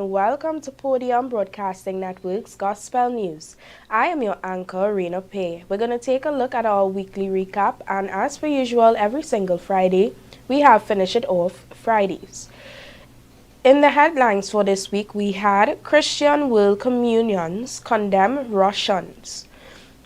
and welcome to Podium Broadcasting Network's Gospel News. I am your anchor, Rayna Pierre. We're going to take a look at our weekly recap, and as per usual, every single Friday, we have Finish It Off Fridays. In the headlines for this week, we had Christian World Communions condemn Russians.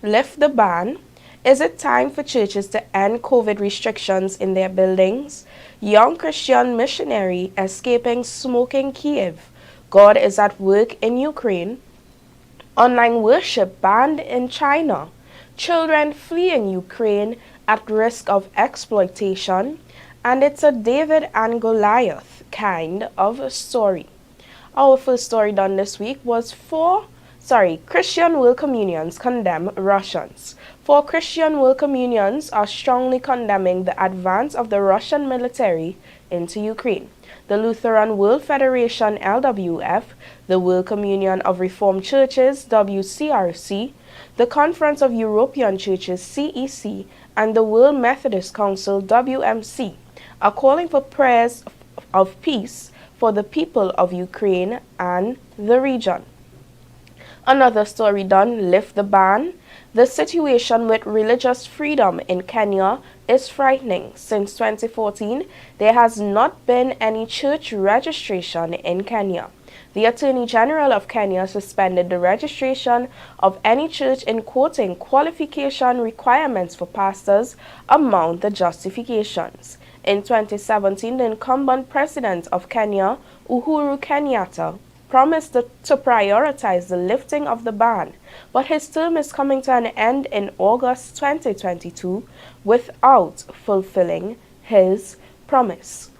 Lift the ban. Is it time for churches to end COVID restrictions in their buildings? Young Christian missionary escaping smoking Kiev. God is at work in Ukraine. Online worship banned in China. Children fleeing Ukraine at risk of exploitation. And it's a David and Goliath kind of story. Our first story done this week was Christian World Communions condemn Russians. 4 Christian World Communions are strongly condemning the advance of the Russian military into Ukraine. The Lutheran World Federation LWF, the World Communion of Reformed Churches WCRC, the Conference of European Churches CEC, and the World Methodist Council WMC are calling for prayers of peace for the people of Ukraine and the region. Another story done, Lift the Ban. The situation with religious freedom in Kenya is frightening. Since 2014, there has not been any church registration in Kenya. The Attorney General of Kenya suspended the registration of any church in quoting qualification requirements for pastors among the justifications. In 2017, the incumbent president of Kenya, Uhuru Kenyatta, promised to prioritize the lifting of the ban, but his term is coming to an end in August 2022 without fulfilling his promise.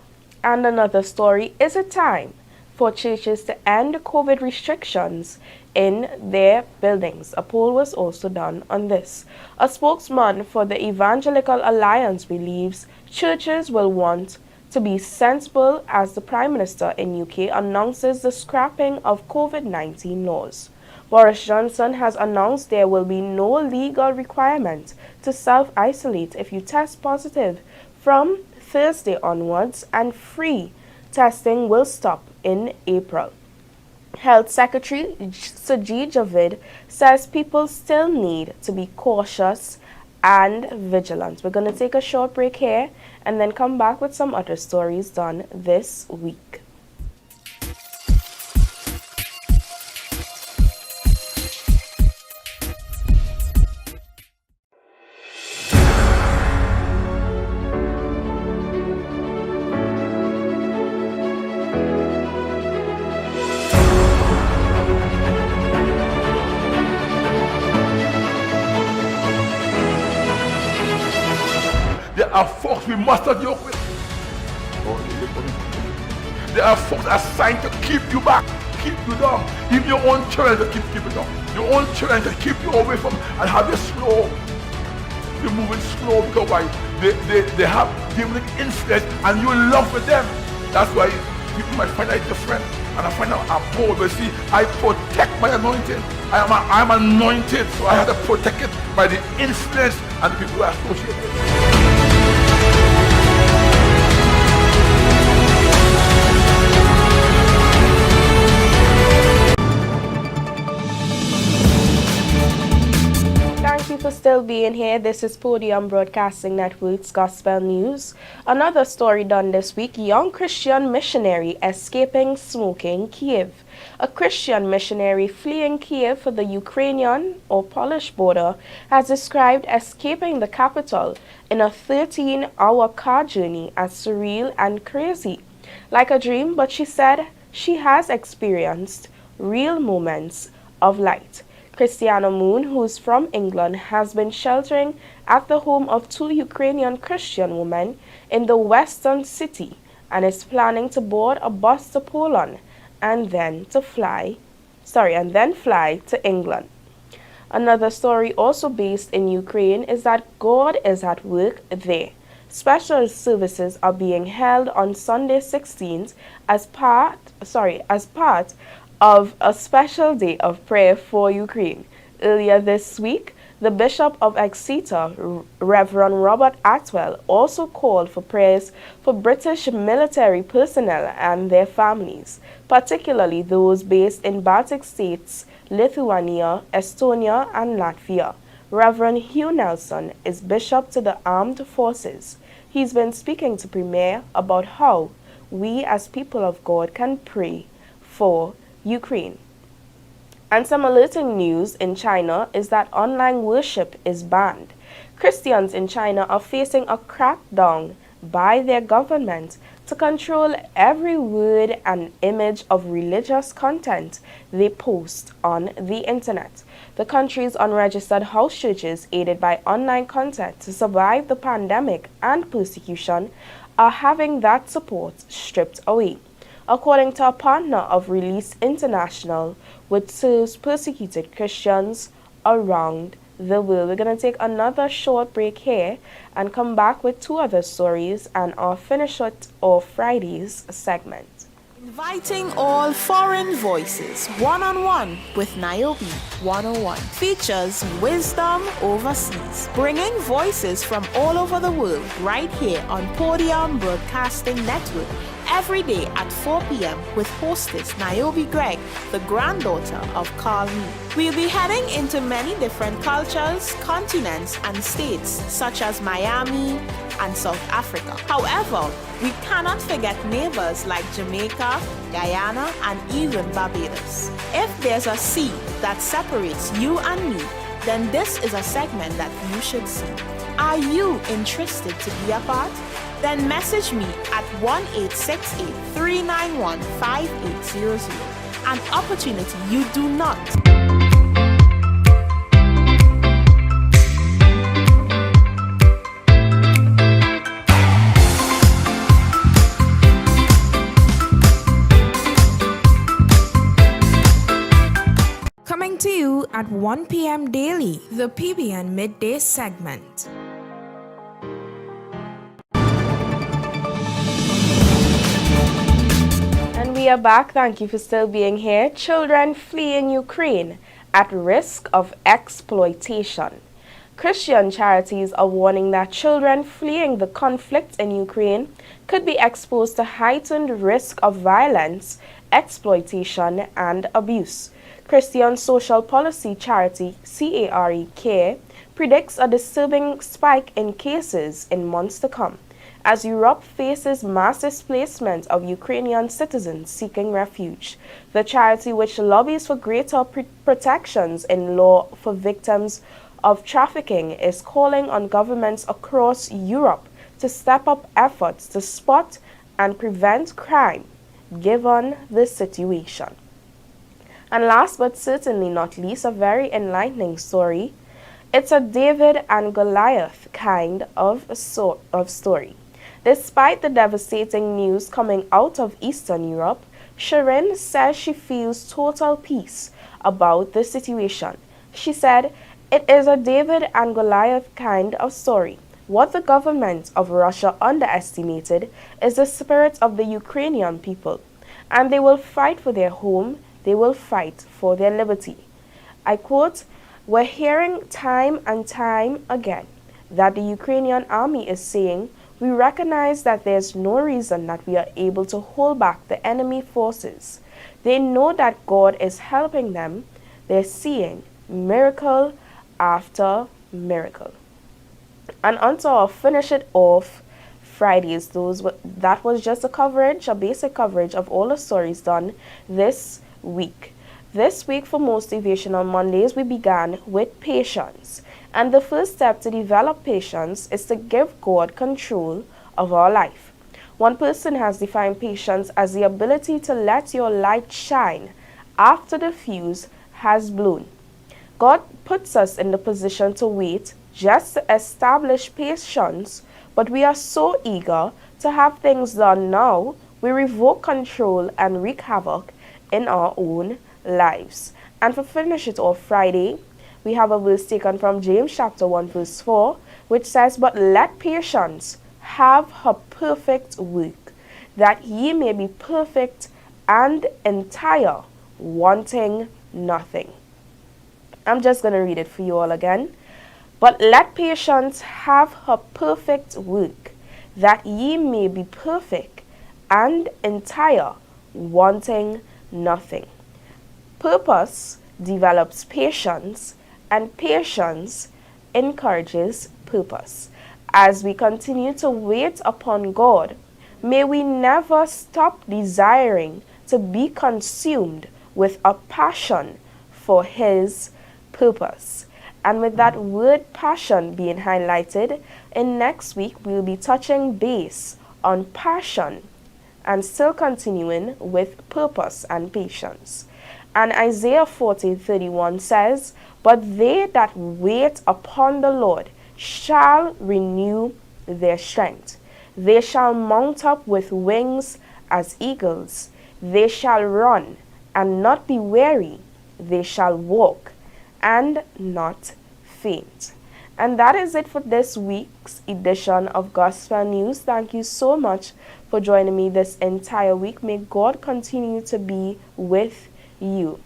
And another story, is it time for churches to end COVID restrictions in their buildings? A poll was also done on this. A spokesman for the Evangelical Alliance believes churches will want to be sensible as the Prime Minister in UK announces the scrapping of COVID-19 laws. Boris Johnson has announced there will be no legal requirement to self-isolate if you test positive from Thursday onwards, and free testing will stop in April. Health Secretary Sajid Javid says people still need to be cautious and vigilant. We're going to take a short break here and then come back with some other stories done this week. There are folks we must not yoke with. There are folks assigned to keep you back, keep you down. Even your own children to keep you down. Your own children to keep you away from and have you slow. You're moving slow because why? They have demonic influence and you in love with them. That's why people might find out different. And I find out I'm bold. But see, I protect my anointing. I'm anointed, so I have to protect it by the influence and the people who are associated with it. Thank you for still being here. This is Podium Broadcasting Network's Gospel News. Another story done this week, young Christian missionary escaping smoking Kiev. A Christian missionary fleeing Kiev for the Ukrainian or Polish border has described escaping the capital in a 13-hour car journey as surreal and crazy. Like a dream, but she said she has experienced real moments of light. Christiana Moon, who's from England, has been sheltering at the home of 2 Ukrainian Christian women in the western city and is planning to board a bus to Poland and then fly to England. Another story also based in Ukraine is that God is at work there. Special services are being held on Sunday 16th as part of a special day of prayer for Ukraine. Earlier this week, The Bishop of Exeter, Reverend Robert Atwell, also called for prayers for British military personnel and their families, particularly those based in Baltic states, Lithuania, Estonia, and Latvia. Reverend Hugh Nelson is Bishop to the Armed Forces. He's been speaking to Premier about how we as people of God can pray for Ukraine. And some alerting news in China is that online worship is banned. Christians in China are facing a crackdown by their government to control every word and image of religious content they post on the internet. The country's unregistered house churches, aided by online content to survive the pandemic and persecution, are having that support stripped away. According to a partner of Release International, which serves persecuted Christians around the world. We're going to take another short break here and come back with two other stories and our finish it off Friday's segment. Inviting all foreign voices, one-on-one with Niobe 101, features Wisdom Overseas, bringing voices from all over the world right here on Podium Broadcasting Network, every day at 4 p.m. with hostess Niobe Gregg, the granddaughter of Carl Nee. We'll be heading into many different cultures, continents, and states such as Miami and South Africa. However, we cannot forget neighbors like Jamaica, Guyana, and even Barbados. If there's a sea that separates you and me, then this is a segment that you should see. Are you interested to be a part? Then message me at 1-868-391-5800. An opportunity you do not. Coming to you at 1 p.m. daily, the PBN Midday segment. And we are back. Thank you for still being here. Children fleeing Ukraine at risk of exploitation. Christian charities are warning that children fleeing the conflict in Ukraine could be exposed to heightened risk of violence, exploitation, and abuse. Christian social policy charity CARE predicts a disturbing spike in cases in months to come as Europe faces mass displacement of Ukrainian citizens seeking refuge. The charity, which lobbies for greater protections in law for victims of trafficking, is calling on governments across Europe to step up efforts to spot and prevent crime, given the situation. And last but certainly not least, a very enlightening story. It's a David and Goliath kind of story. Despite the devastating news coming out of Eastern Europe, Sharon says she feels total peace about the situation. She said, "It is a David and Goliath kind of story. What the government of Russia underestimated is the spirit of the Ukrainian people, and they will fight for their home. They will fight for their liberty." I quote, "We're hearing time and time again that the Ukrainian army is saying, we recognize that there's no reason that we are able to hold back the enemy forces. They know that God is helping them. They're seeing miracle after miracle." And onto our finish it off Fridays. That was just a basic coverage of all the stories done this week. This week for Motivational Mondays, we began with patience. And the first step to develop patience is to give God control of our life. One person has defined patience as the ability to let your light shine after the fuse has blown. God puts us in the position to wait just to establish patience, but we are so eager to have things done now, we revoke control and wreak havoc in our own lives. And for finish it off Friday, we have a verse taken from James chapter 1 verse 4, which says, "But let patience have her perfect work, that ye may be perfect and entire, wanting nothing." I'm just going to read it for you all again. But let patience have her perfect work, that ye may be perfect and entire, wanting nothing. Purpose develops patience, and patience encourages purpose. As we continue to wait upon God, may we never stop desiring to be consumed with a passion for His purpose. And with that word passion being highlighted, in next week we'll be touching base on passion and still continuing with purpose and patience. And Isaiah 40:31 says, "But they that wait upon the Lord shall renew their strength. They shall mount up with wings as eagles. They shall run and not be weary. They shall walk and not faint." And that is it for this week's edition of Gospel News. Thank you so much for joining me this entire week. May God continue to be with you.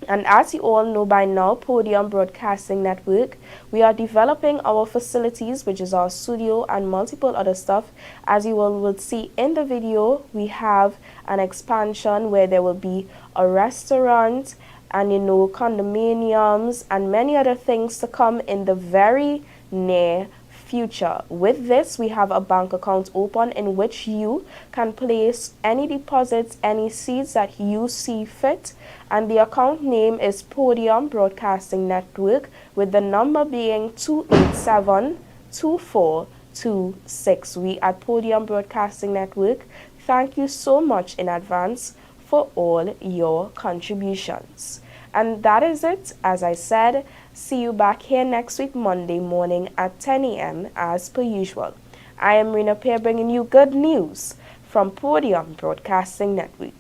And as you all know by now, Podium Broadcasting Network, we are developing our facilities, which is our studio and multiple other stuff. As you all will see in the video, we have an expansion where there will be a restaurant and condominiums and many other things to come in the very near future. With this, we have a bank account open in which you can place any deposits, any seeds that you see fit, and the account name is Podium Broadcasting Network, with the number being 287-2426. We at Podium Broadcasting Network thank you so much in advance for all your contributions. And that is it. As I said, see you back here next week, Monday morning at 10 a.m. as per usual. I am Rayna Pierre, bringing you good news from Podium Broadcasting Network.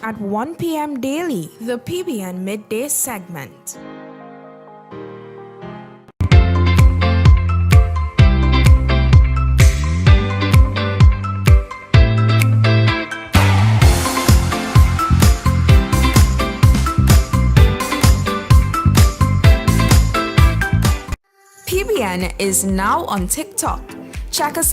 At 1 p.m. daily, the PBN Midday segment. PBN is now on TikTok. Check us